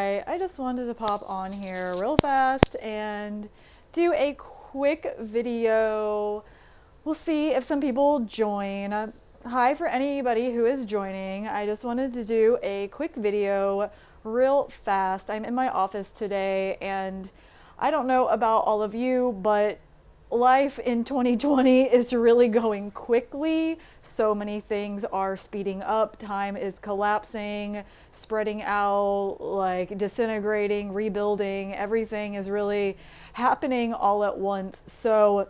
I just wanted to pop on here real fast and do a quick video. We'll see if some people join. Hi for anybody who is joining. I just wanted to do a quick video real fast. I'm in my office today and I don't know about all of you, but life in 2020 is really going quickly. So many things are speeding up. Time is collapsing, spreading out, like disintegrating, rebuilding. Everything is really happening all at once. So,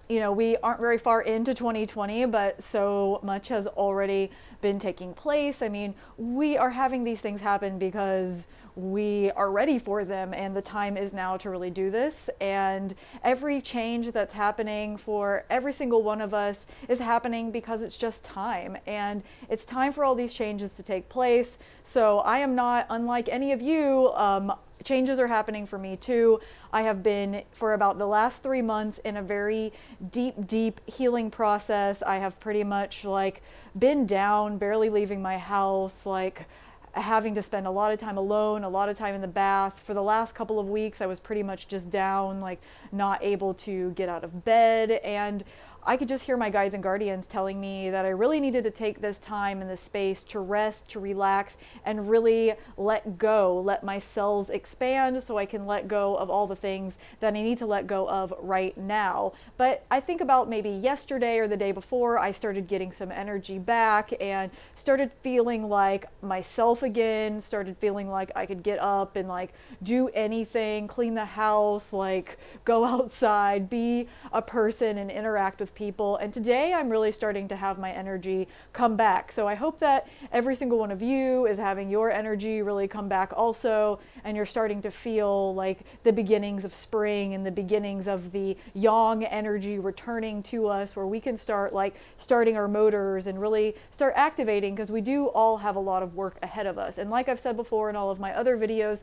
we aren't very far into 2020, but so much has already been taking place. I mean, we are having these things happen because we are ready for them, and the time is now to really do this. And every change that's happening for every single one of us is happening because it's just time, and it's time for all these changes to take place. So I am not unlike any of you. Changes are happening for me too. I have been for about the last 3 months in a very deep healing process. I have pretty much been down, barely leaving my house, having to spend a lot of time alone, a lot of time in the bath. For the last couple of weeks, I was pretty much just down, not able to get out of bed. And I could just hear my guides and guardians telling me that I really needed to take this time and this space to rest, to relax, and really let go, let my cells expand so I can let go of all the things that I need to let go of right now. But I think about maybe yesterday or the day before, I started getting some energy back and started feeling like myself again, started feeling like I could get up and do anything, clean the house, go outside, be a person and interact with people. And today I'm really starting to have my energy come back. So I hope that every single one of you is having your energy really come back also, and you're starting to feel like the beginnings of spring and the beginnings of the yang energy returning to us, where we can start starting our motors and really start activating, because we do all have a lot of work ahead of us. And like I've said before in all of my other videos,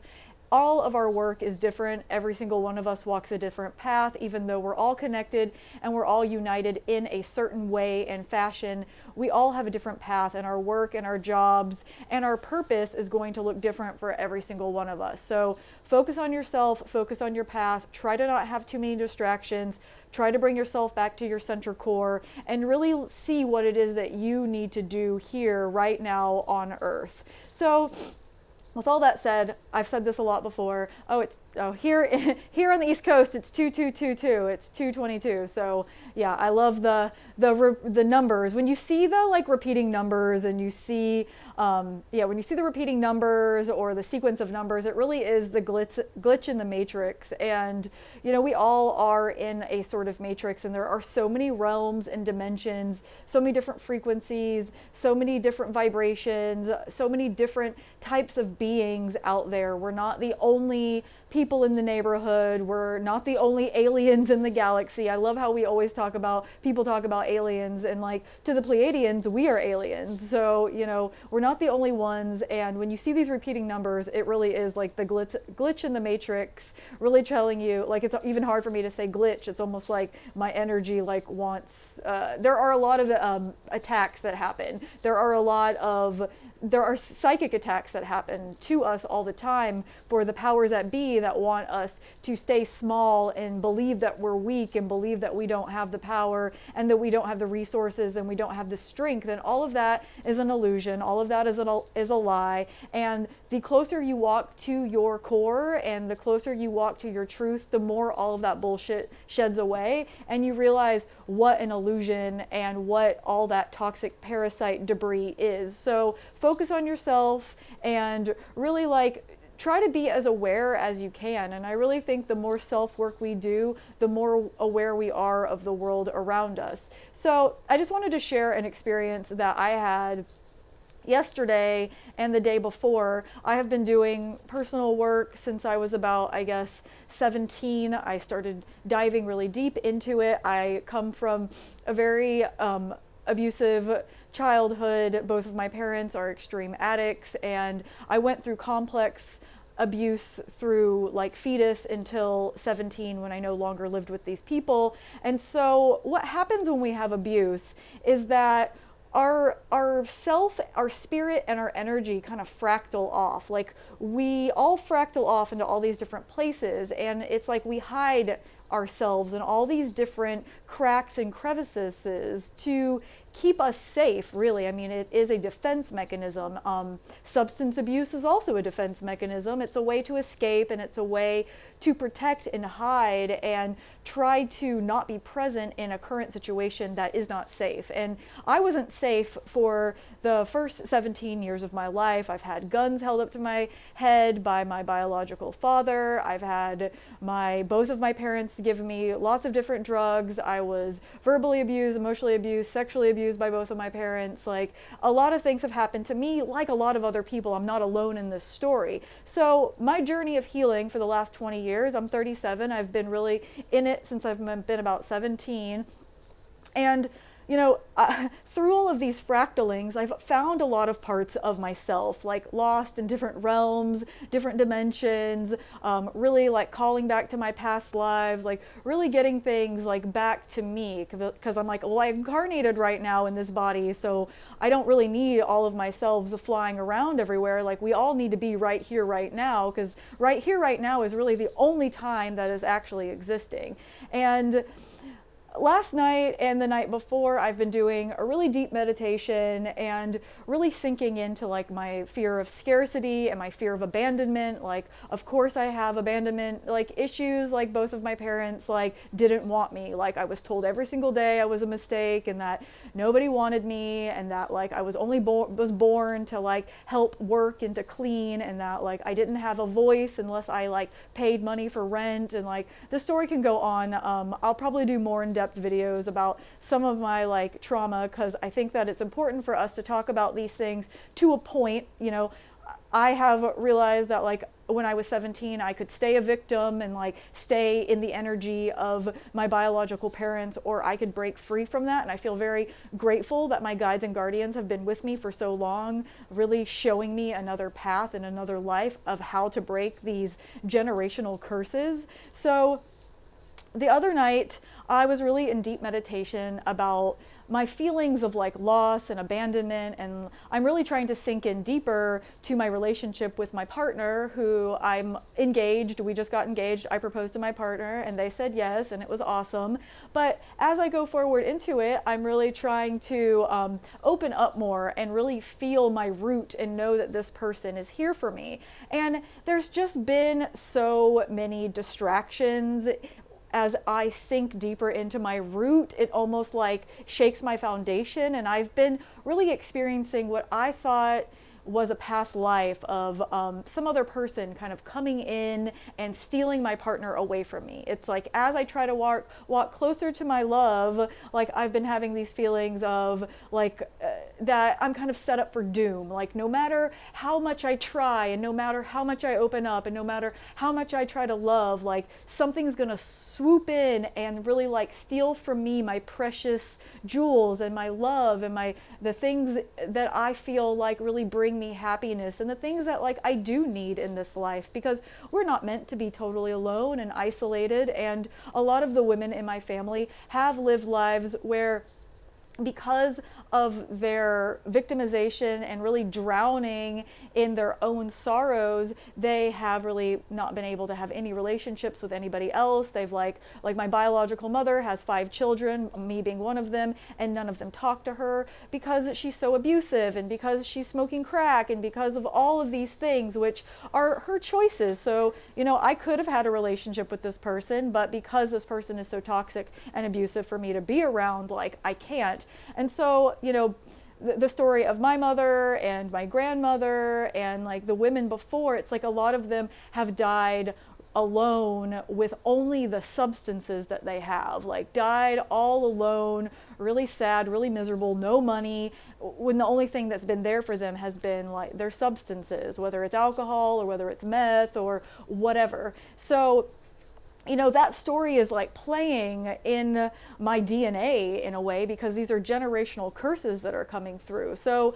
all of our work is different. Every single one of us walks a different path, even though we're all connected and we're all united in a certain way and fashion. We all have a different path, and our work and our jobs and our purpose is going to look different for every single one of us. So focus on yourself, focus on your path, try to not have too many distractions, try to bring yourself back to your center core and really see what it is that you need to do here right now on Earth. So with all that said, I've said this a lot before. Here on the East Coast, it's 2222. It's 222. So yeah, I love the numbers. When you see the repeating numbers, and you see when you see the repeating numbers or the sequence of numbers, it really is the glitch in the matrix. And we all are in a sort of matrix, and there are so many realms and dimensions, so many different frequencies, so many different vibrations, so many different types of beings out there. We're not the only people in the neighborhood. We're not the only aliens in the galaxy. I love how we always people talk about aliens, and to the Pleiadians, we are aliens. So, we're not the only ones. And when you see these repeating numbers, it really is the glitch in the matrix, really telling you, it's even hard for me to say glitch. It's almost like my energy wants, there are a lot of attacks that happen. There are psychic attacks that happen to us all the time for the powers that be that want us to stay small and believe that we're weak and believe that we don't have the power and that we don't have the resources and we don't have the strength. And all of that is an illusion. All of that is a lie. And the closer you walk to your core and the closer you walk to your truth, the more all of that bullshit sheds away, and you realize what an illusion and what all that toxic parasite debris is. So focus on yourself and really try to be as aware as you can. And I really think the more self-work we do, the more aware we are of the world around us. So I just wanted to share an experience that I had yesterday and the day before. I have been doing personal work since I was about, 17. I started diving really deep into it. I come from a very abusive childhood. Both of my parents are extreme addicts, and I went through complex abuse through fetus until 17, when I no longer lived with these people. And so what happens when we have abuse is that our self, our spirit, and our energy kind of fractal off. Like we all fractal off into all these different places, and it's like we hide ourselves in all these different cracks and crevices to keep us safe, really. I mean, it is a defense mechanism. Substance abuse is also a defense mechanism. It's a way to escape, and it's a way to protect and hide and try to not be present in a current situation that is not safe. And I wasn't safe for the first 17 years of my life. I've had guns held up to my head by my biological father. I've had both of my parents give me lots of different drugs. I was verbally abused, emotionally abused, sexually abused by both of my parents. Like, a lot of things have happened to me, like a lot of other people. I'm not alone in this story. So my journey of healing for the last 20 years, I'm 37. I've been really in it since I've been about 17. And through all of these fractalings, I've found a lot of parts of myself, like lost in different realms, different dimensions, really like calling back to my past lives, like really getting things like back to me, because I'm like, well, I incarnated right now in this body, so I don't really need all of myselves flying around everywhere. Like, we all need to be right here, right now, because right here, right now is really the only time that is actually existing. And last night and the night before, I've been doing a really deep meditation and really sinking into like my fear of scarcity and my fear of abandonment. Like, of course I have abandonment like issues. Like, both of my parents like didn't want me. Like, I was told every single day I was a mistake and that nobody wanted me, and that like I was only born to like help work and to clean, and that like I didn't have a voice unless I like paid money for rent. And like, the story can go on. I'll probably do more in-depth videos about some of my like trauma, because I think that it's important for us to talk about these things to a point. I have realized that like when I was 17, I could stay a victim and like stay in the energy of my biological parents, or I could break free from that. And I feel very grateful that my guides and guardians have been with me for so long, really showing me another path and another life of how to break these generational curses. So the other night, I was really in deep meditation about my feelings of like loss and abandonment, and I'm really trying to sink in deeper to my relationship with my partner, who I'm engaged. We just got engaged. I proposed to my partner and they said yes, and it was awesome. But as I go forward into it, I'm really trying to open up more and really feel my root and know that this person is here for me. And there's just been so many distractions. As I sink deeper into my root, it almost like shakes my foundation, and I've been really experiencing what I thought was a past life of some other person kind of coming in and stealing my partner away from me. It's like, as I try to walk closer to my love, like I've been having these feelings of like that I'm kind of set up for doom. Like, no matter how much I try, and no matter how much I open up, and no matter how much I try to love, like something's gonna swoop in and really like steal from me my precious jewels and my love and the things that I feel like really bring me happiness, and the things that like I do need in this life, because we're not meant to be totally alone and isolated. And a lot of the women in my family have lived lives where, because of their victimization and really drowning in their own sorrows, they have really not been able to have any relationships with anybody else. They've like my biological mother has 5 children, me being one of them, and none of them talk to her because she's so abusive, and because she's smoking crack, and because of all of these things, which are her choices. So, I could have had a relationship with this person, but because this person is so toxic and abusive for me to be around, like I can't. And so, the story of my mother and my grandmother and like the women before, it's like a lot of them have died alone with only the substances that they have, like died all alone, really sad, really miserable, no money, when the only thing that's been there for them has been like their substances, whether it's alcohol or whether it's meth or whatever. So that story is like playing in my DNA in a way, because these are generational curses that are coming through. So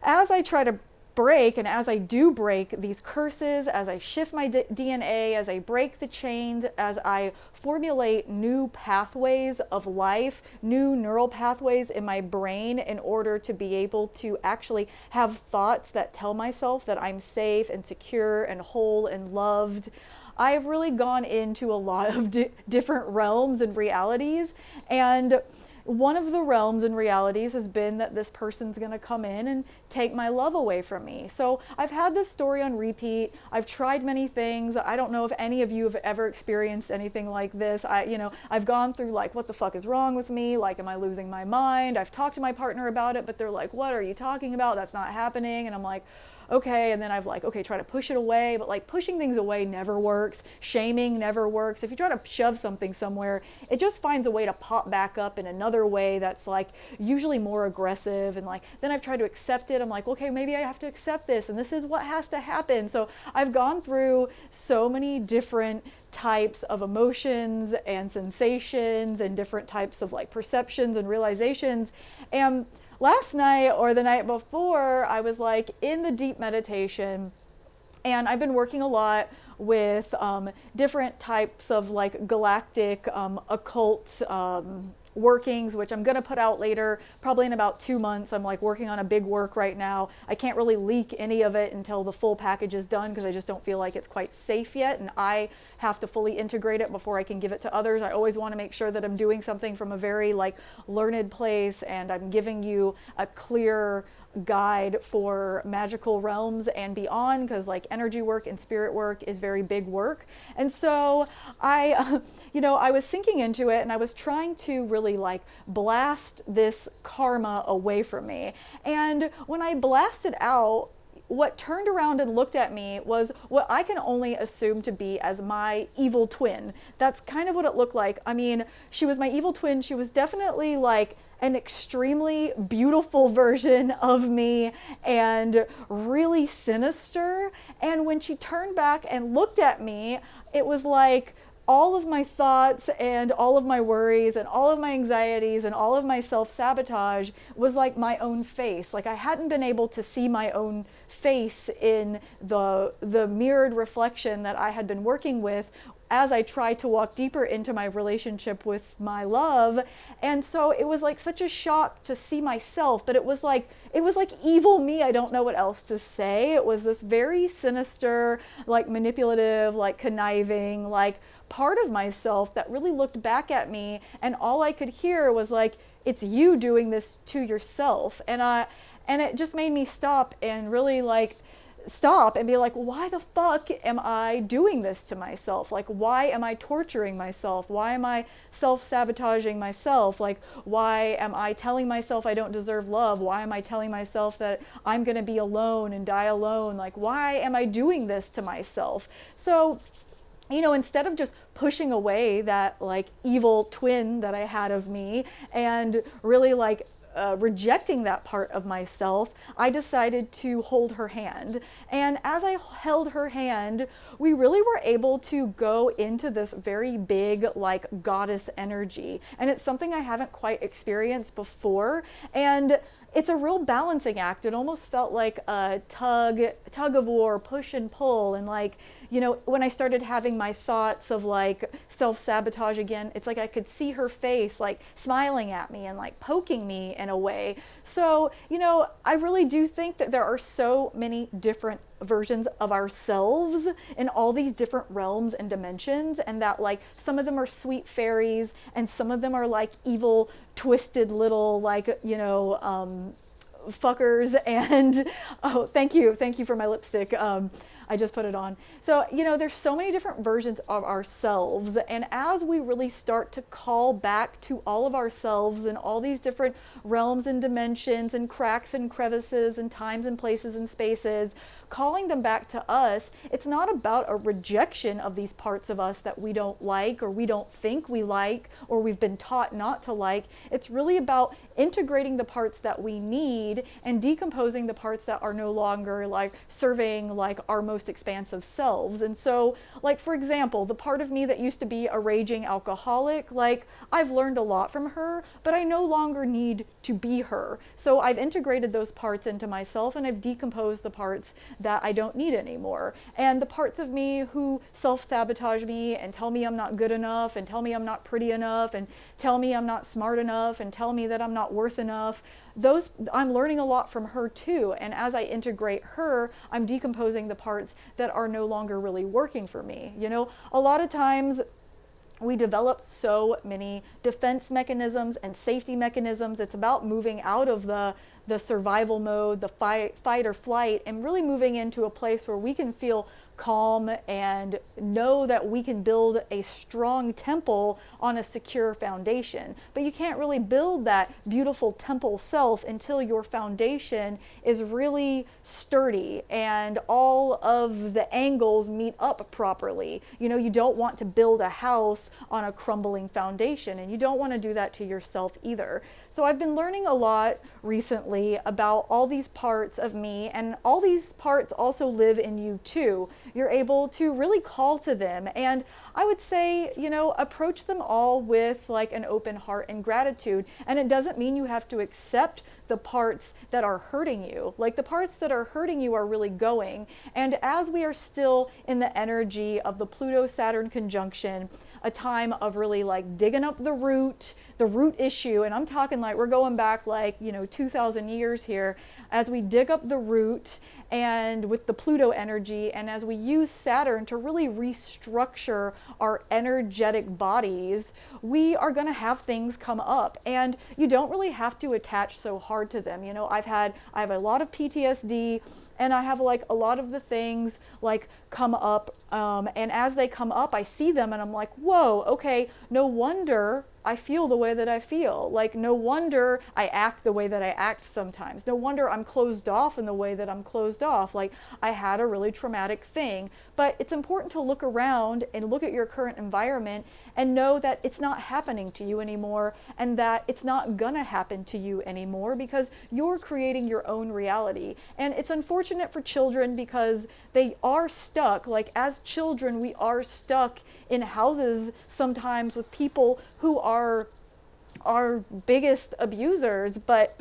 as I try to break, and as I do break these curses, as I shift my DNA, as I break the chains, as I formulate new pathways of life, new neural pathways in my brain in order to be able to actually have thoughts that tell myself that I'm safe and secure and whole and loved. I've really gone into a lot of different realms and realities, and one of the realms and realities has been that this person's going to come in and take my love away from me. So I've had this story on repeat. I've tried many things. I don't know if any of you have ever experienced anything like this. I've gone through like, what the fuck is wrong with me? Like, am I losing my mind? I've talked to my partner about it, but they're like, what are you talking about? That's not happening. And I'm like, okay, and then I've like, okay, try to push it away, but like pushing things away never works. Shaming never works. If you try to shove something somewhere, it just finds a way to pop back up in another way that's like usually more aggressive. And like, then I've tried to accept it. I'm like, okay, maybe I have to accept this, and this is what has to happen. So I've gone through so many different types of emotions and sensations and different types of like perceptions and realizations. And last night or the night before, I was like in the deep meditation, and I've been working a lot with different types of like galactic occult workings, which I'm gonna put out later, probably in about 2 months. I'm like working on a big work right now. I can't really leak any of it until the full package is done because I just don't feel like it's quite safe yet, and I have to fully integrate it before I can give it to others. I always want to make sure that I'm doing something from a very like learned place, and I'm giving you a clear guide for magical realms and beyond, because like energy work and spirit work is very big work. And so I was sinking into it, and I was trying to really like blast this karma away from me. And when I blasted out, what turned around and looked at me was what I can only assume to be as my evil twin. That's kind of what it looked like. I mean, she was my evil twin. She was definitely like an extremely beautiful version of me and really sinister. And when she turned back and looked at me, it was like all of my thoughts and all of my worries and all of my anxieties and all of my self-sabotage was like my own face. Like I hadn't been able to see my own face in the mirrored reflection that I had been working with as I tried to walk deeper into my relationship with my love. And so it was like such a shock to see myself, but it was like evil me. I don't know what else to say. It was this very sinister, like manipulative, like conniving, like part of myself that really looked back at me, and all I could hear was like, it's you doing this to yourself. And it just made me stop and really like stop and be like, why the fuck am I doing this to myself? Like, why am I torturing myself? Why am I self-sabotaging myself? Like, why am I telling myself I don't deserve love? Why am I telling myself that I'm gonna be alone and die alone? Like, why am I doing this to myself? So, instead of just pushing away that like evil twin that I had of me and really like rejecting that part of myself, I decided to hold her hand. And as I held her hand, we really were able to go into this very big like goddess energy. And it's something I haven't quite experienced before. And it's a real balancing act. It almost felt like a tug of war, push and pull. And like, when I started having my thoughts of like self-sabotage again, it's like I could see her face like smiling at me and like poking me in a way. So, I really do think that there are so many different versions of ourselves in all these different realms and dimensions, and that like some of them are sweet fairies and some of them are like evil twisted little like fuckers. And oh, thank you for my lipstick. I just put it on. So, there's so many different versions of ourselves. And as we really start to call back to all of ourselves in all these different realms and dimensions and cracks and crevices and times and places and spaces, calling them back to us, it's not about a rejection of these parts of us that we don't like or we don't think we like or we've been taught not to like. It's really about integrating the parts that we need and decomposing the parts that are no longer like serving like our most most expansive selves. And so, like, for example, the part of me that used to be a raging alcoholic, like, I've learned a lot from her, but I no longer need to be her. So I've integrated those parts into myself, and I've decomposed the parts that I don't need anymore. And the parts of me who self-sabotage me and tell me I'm not good enough and tell me I'm not pretty enough and tell me I'm not smart enough and tell me that I'm not worth enough, those, I'm learning a lot from her too. And as I integrate her, I'm decomposing the parts that are no longer really working for me. You know, a lot of times we develop so many defense mechanisms and safety mechanisms. It's about moving out of the survival mode, the fight or flight, and really moving into a place where we can feel calm and know that we can build a strong temple on a secure foundation. But you can't really build that beautiful temple self until your foundation is really sturdy and all of the angles meet up properly. You know, you don't want to build a house on a crumbling foundation, and you don't want to do that to yourself either. So I've been learning a lot recently about all these parts of me, and all these parts also live in you too. You're able to really call to them, and I would say, you know, approach them all with like an open heart and gratitude. And it doesn't mean you have to accept the parts that are hurting you. Like, the parts that are hurting you are really going. And as we are still in the energy of the Pluto-Saturn conjunction, a time of really like digging up the root issue, and I'm talking like we're going back like, you know, 2,000 years here, as we dig up the root and with the Pluto energy, and as we use Saturn to really restructure our energetic bodies, we are going to have things come up, and you don't really have to attach so hard to them. You know, I have a lot of PTSD, and I have like a lot of the things like come up, and as they come up, I see them and I'm like, whoa, okay, no wonder I feel the way that I feel. Like, no wonder I act the way that I act sometimes. No wonder I'm closed off in the way that I'm closed off. Like, I had a really traumatic thing. But it's important to look around and look at your current environment and know that it's not happening to you anymore, and that it's not gonna happen to you anymore, because you're creating your own reality. And it's unfortunate for children because they are stuck. Like, as children, we are stuck in houses sometimes with people who are our biggest abusers, but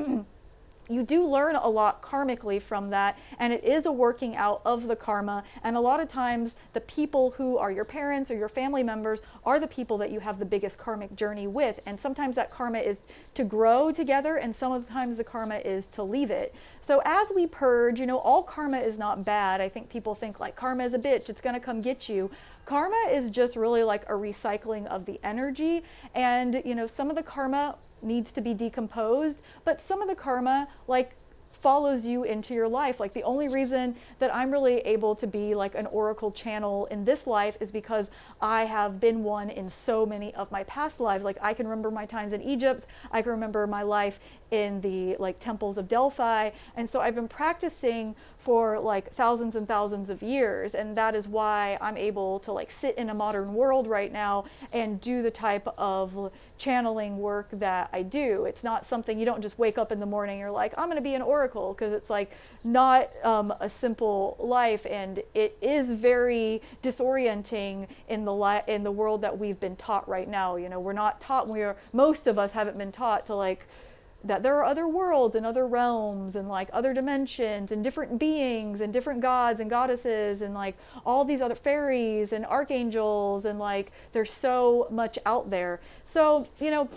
you do learn a lot karmically from that, and it is a working out of the karma. And a lot of times the people who are your parents or your family members are the people that you have the biggest karmic journey with. And sometimes that karma is to grow together, and sometimes the karma is to leave it. So as we purge, you know, all karma is not bad. I think people think like karma is a bitch, it's gonna come get you. Karma is just really like a recycling of the energy, and you know, some of the karma needs to be decomposed, but some of the karma like follows you into your life. Like, the only reason that I'm really able to be like an oracle channel in this life is because I have been one in so many of my past lives. Like, I can remember my times in Egypt, I can remember my life in the like temples of Delphi, and so I've been practicing for like thousands and thousands of years, and that is why I'm able to like sit in a modern world right now and do the type of channeling work that I do. It's not something, you don't just wake up in the morning, you're like, I'm going to be an oracle, because it's like not a simple life, and it is very disorienting in the world that we've been taught right now. You know, we're not taught, most of us haven't been taught to like that there are other worlds and other realms and like other dimensions and different beings and different gods and goddesses and like all these other fairies and archangels, and like there's so much out there. So, you know,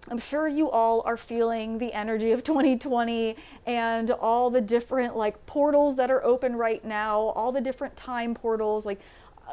I'm sure you all are feeling the energy of 2020 and all the different like portals that are open right now, all the different time portals. Like,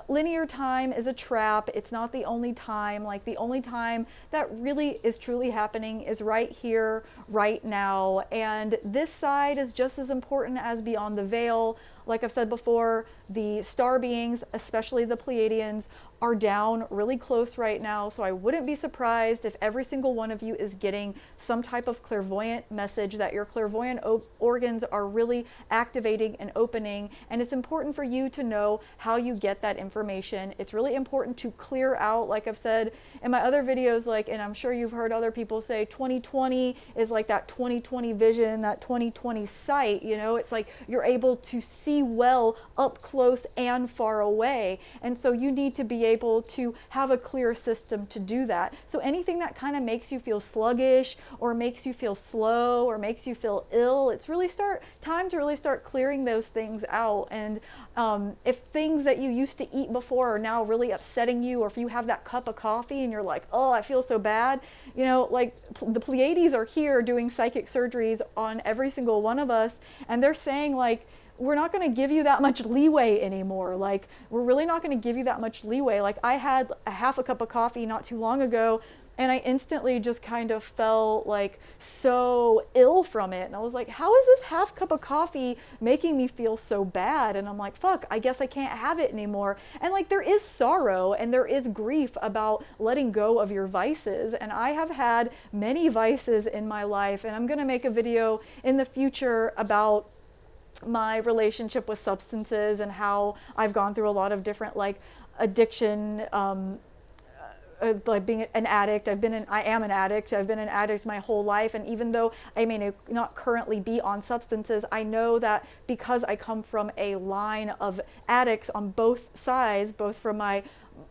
linear time is a trap. It's not the only time. Like, the only time that really is truly happening is right here, right now. And this side is just as important as beyond the veil. Like I've said before, the star beings, especially the Pleiadians, are down really close right now. So I wouldn't be surprised if every single one of you is getting some type of clairvoyant message that your clairvoyant organs are really activating and opening. And it's important for you to know how you get that information. It's really important to clear out, like I've said in my other videos, like, and I'm sure you've heard other people say 2020 is like that 2020 vision, that 2020 sight, you know, it's like you're able to see well up close and far away. And so you need to be able to have a clear system to do that. So anything that kind of makes you feel sluggish or makes you feel slow or makes you feel ill, it's really time to really start clearing those things out. And if things that you used to eat before are now really upsetting you, or if you have that cup of coffee and you're like, oh, I feel so bad, you know, like the Pleiades are here doing psychic surgeries on every single one of us, and they're saying like, we're not going to give you that much leeway anymore. Like, we're really not going to give you that much leeway. Like, I had a half a cup of coffee not too long ago, and I instantly just kind of felt like so ill from it. And I was like, how is this half cup of coffee making me feel so bad? And I'm like, fuck, I guess I can't have it anymore. And like, there is sorrow and there is grief about letting go of your vices. And I have had many vices in my life, and I'm going to make a video in the future about my relationship with substances and how I've gone through a lot of different like addiction, like being an addict. I am an addict. I've been an addict my whole life. And even though I may not currently be on substances, I know that because I come from a line of addicts on both sides, both from my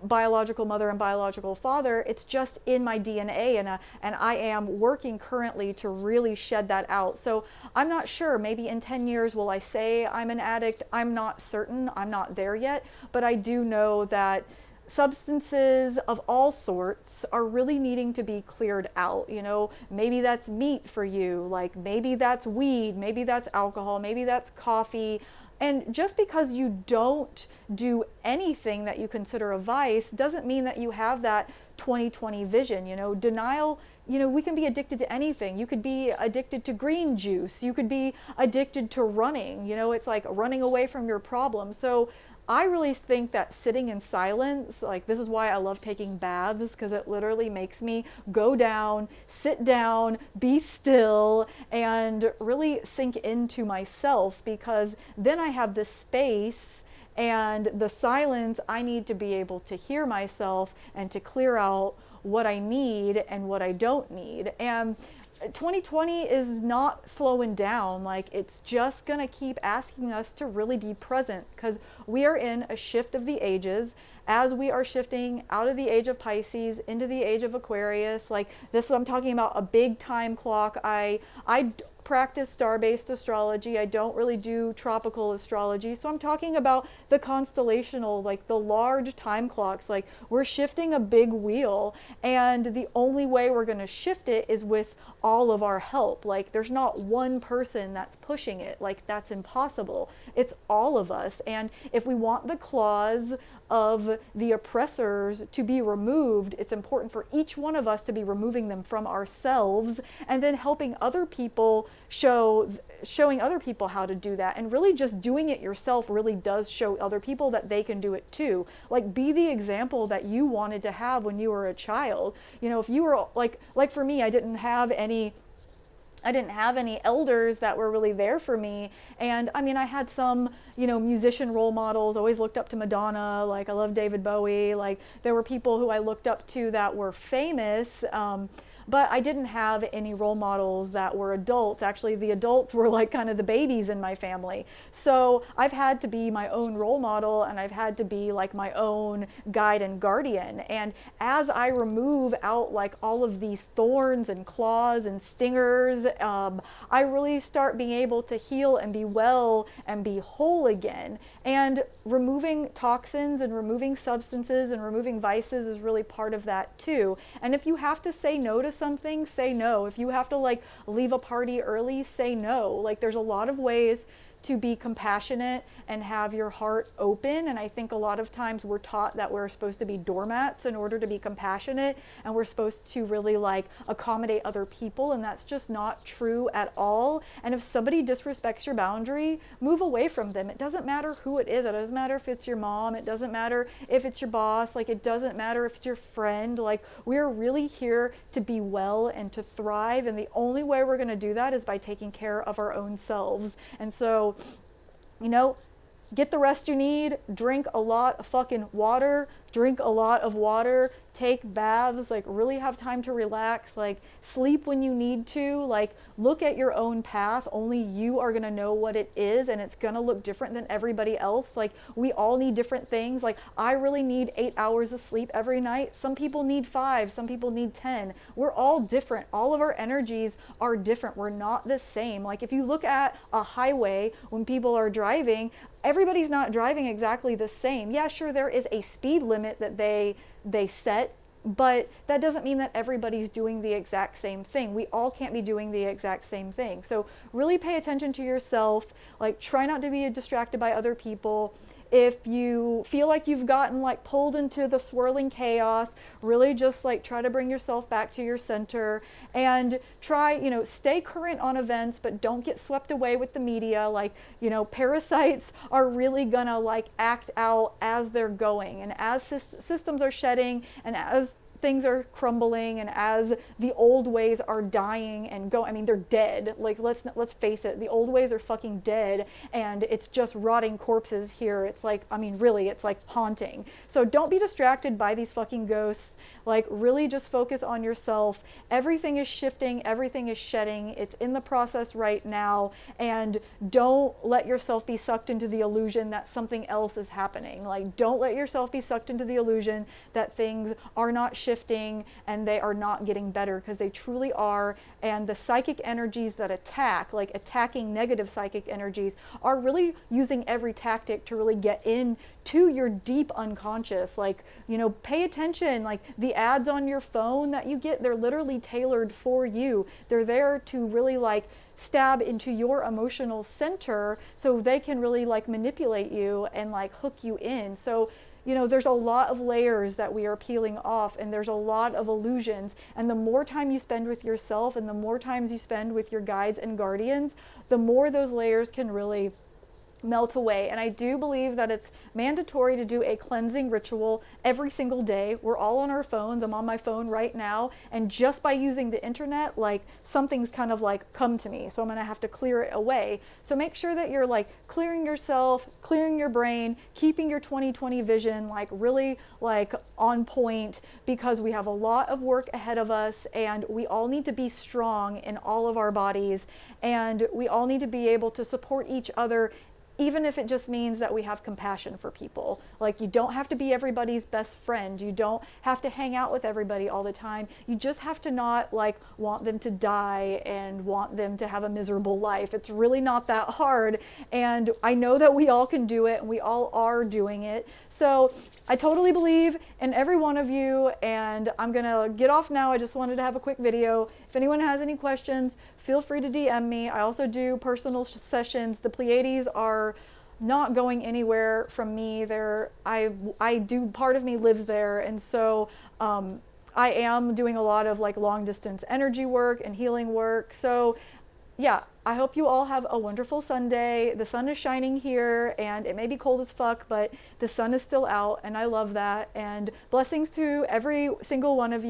biological mother and biological father, it's just in my DNA, and I am working currently to really shed that out. So I'm not sure, maybe in 10 years will I say I'm an addict? I'm not certain, I'm not there yet, but I do know that substances of all sorts are really needing to be cleared out. You know, maybe that's meat for you, like maybe that's weed, maybe that's alcohol, maybe that's coffee. And just because you don't do anything that you consider a vice doesn't mean that you have that 2020 vision. You know, denial, you know, we can be addicted to anything. You could be addicted to green juice. You could be addicted to running. You know, it's like running away from your problem. So I really think that sitting in silence, like this is why I love taking baths, because it literally makes me go down, sit down, be still, and really sink into myself, because then I have the space and the silence I need to be able to hear myself and to clear out what I need and what I don't need. And 2020 is not slowing down. Like, it's just gonna keep asking us to really be present, because we are in a shift of the ages. As we are shifting out of the age of Pisces into the age of Aquarius, like this, I'm talking about a big time clock. I practice star-based astrology. I don't really do tropical astrology. So I'm talking about the constellational, like the large time clocks. Like, we're shifting a big wheel, and the only way we're going to shift it is with all of our help. Like, there's not one person that's pushing it. Like, that's impossible. It's all of us. And if we want the claws of the oppressors to be removed, it's important for each one of us to be removing them from ourselves, and then helping other people, showing other people how to do that. And really just doing it yourself really does show other people that they can do it too. Like, be the example that you wanted to have when you were a child. You know, if you were like for me, I didn't have any elders that were really there for me. And I mean, I had some, you know, musician role models. Always looked up to Madonna. Like, I love David Bowie. Like, there were people who I looked up to that were famous. But I didn't have any role models that were adults. Actually, the adults were like kind of the babies in my family. So I've had to be my own role model, and I've had to be like my own guide and guardian. And as I remove out like all of these thorns and claws and stingers, I really start being able to heal and be well and be whole again. And removing toxins and removing substances and removing vices is really part of that too. And if you have to say no to something, say no. If you have to like leave a party early, say no. Like, there's a lot of ways to be compassionate and have your heart open. And I think a lot of times we're taught that we're supposed to be doormats in order to be compassionate, and we're supposed to really like accommodate other people, and that's just not true at all. And if somebody disrespects your boundary, move away from them. It doesn't matter who it is. It doesn't matter if it's your mom. It doesn't matter if it's your boss. Like, it doesn't matter if it's your friend. Like, we're really here to be well and to thrive, and the only way we're going to do that is by taking care of our own selves. And so, you know, get the rest you need, drink a lot of fucking water, drink a lot of water, take baths, like really have time to relax, like sleep when you need to, like look at your own path. Only you are going to know what it is, and it's going to look different than everybody else. Like, we all need different things. Like, I really need 8 hours of sleep every night. Some people need 5, some people need 10. We're all different. All of our energies are different. We're not the same. Like, if you look at a highway when people are driving, everybody's not driving exactly the same. Yeah, sure, there is a speed limit that they set, but that doesn't mean that everybody's doing the exact same thing. We all can't be doing the exact same thing. So really pay attention to yourself. Like, try not to be distracted by other people. If you feel like you've gotten like pulled into the swirling chaos, really just like try to bring yourself back to your center, and try, you know, stay current on events, but don't get swept away with the media. Like, you know, parasites are really gonna like act out as they're going, and as systems are shedding, and as things are crumbling, and as the old ways are dying and I mean, they're dead. Like, let's face it, the old ways are fucking dead, and it's just rotting corpses here. It's like, I mean, really, it's like haunting. So don't be distracted by these fucking ghosts. Like, really just focus on yourself. Everything is shifting, everything is shedding. It's in the process right now, and don't let yourself be sucked into the illusion that something else is happening. Like, don't let yourself be sucked into the illusion that things are not shifting and they are not getting better, because they truly are. And the psychic energies that attack, like attacking negative psychic energies, are really using every tactic to really get into your deep unconscious. Like, you know, pay attention. Like, the ads on your phone that you get, they're literally tailored for you. They're there to really like stab into your emotional center, so they can really like manipulate you and like hook you in. So, you know, there's a lot of layers that we are peeling off, and there's a lot of illusions. And the more time you spend with yourself, and the more times you spend with your guides and guardians, the more those layers can really melt away. And I do believe that it's mandatory to do a cleansing ritual every single day. We're all on our phones. I'm on my phone right now, and just by using the internet, like, something's kind of like come to me, so I'm gonna have to clear it away. So make sure that you're like clearing yourself, clearing your brain, keeping your 2020 vision like really like on point, because we have a lot of work ahead of us, and we all need to be strong in all of our bodies, and we all need to be able to support each other, even if it just means that we have compassion for people. Like, you don't have to be everybody's best friend. You don't have to hang out with everybody all the time. You just have to not like want them to die and want them to have a miserable life. It's really not that hard. And I know that we all can do it, and we all are doing it. So I totally believe in every one of you, and I'm gonna get off now. I just wanted to have a quick video. If anyone has any questions, feel free to DM me. I also do personal sessions. The Pleiades are not going anywhere from me. I do, part of me lives there, and so I am doing a lot of like long distance energy work and healing work. So yeah, I hope you all have a wonderful Sunday. The sun is shining here, and it may be cold as fuck, but the sun is still out, and I love that. And blessings to every single one of you.